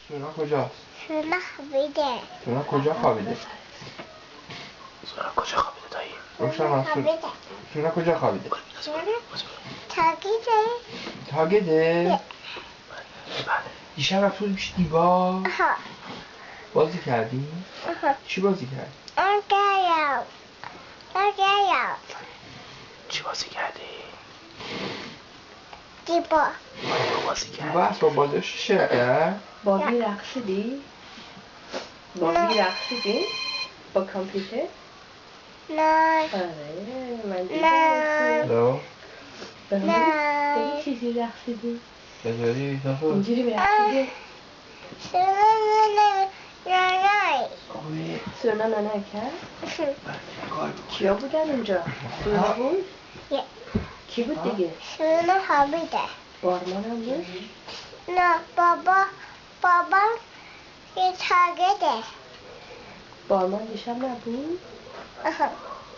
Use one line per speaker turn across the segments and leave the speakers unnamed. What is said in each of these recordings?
سونا کجاست؟
سونا خوابیده.
سونا کجا خوابیده؟
سونا کجا خوابیده دایی؟
روشن سونا کجا خوابیده؟ تاگیده؟ دیشب رفت بود پیش دیبا؟ بازی کردی؟ چی بازی کردی؟
چی بازی کردی؟
دیبا
بازی کردی؟
دیبا اسباب بازیش شرکت؟
بازی رقصیدی؟ بازی رقصیدی؟ با کامپیوتر؟
نه
آره من دیدم.
نه
بگی چیزی رقصیدی؟
چطوری؟
اینجوری میرقصیدی؟ سونا نانه کرد؟ کیا بودن اونجا؟ سونا بود؟ کی بود دیگه؟
سونا خوابیده.
بارمان هم بود؟
نه بابا یه تاگیده.
بارمان دیشب نبود؟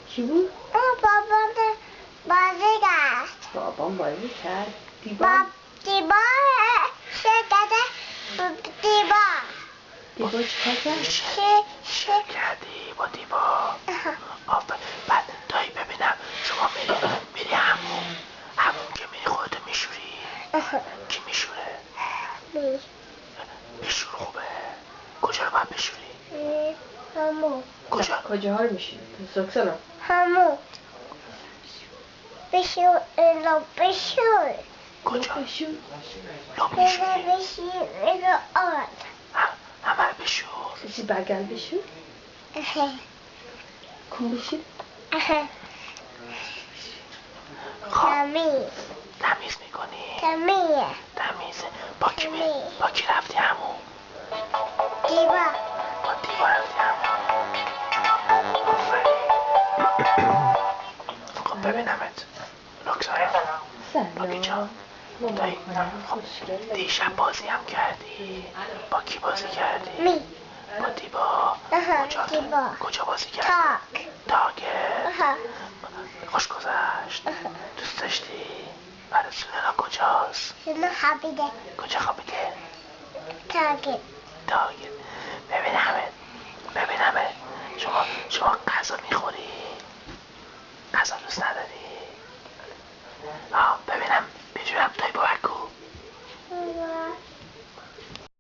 کی بود؟
بابا بازی کرد.
بابام بازی کرد. دیبا
شرکت
دیبا چیکار کرد؟
کردی با دیبا. بعد دایی ببینم شما میری همون که میری خودتو میشوری. کی میشوره؟ بشور خوبه. کجا رو باید بشوری؟
همون
کجا ها رو میشوری؟ سکسانا
همون بشور
کجا؟
بشور
همه رو بشور.
کسی بگل بشور؟ کن بشور؟
تمیز میکنی؟ تمیزه. با کی رفتی همون؟ با دیبا رفتی همون. خب ببینمت رکسانا. باکی جان دایی دیشب بازی هم کردی؟ با کی بازی کردی؟ با دیبا. کجا بازی کردی؟ تاگه. خوش گذشت؟ دوست داشتی؟ برای سونا کجاست؟ کجا خوابیده؟ تاگه. ببینمت شما غذا میخوری؟ غذا دوست نداری؟ ببینم بدونم توی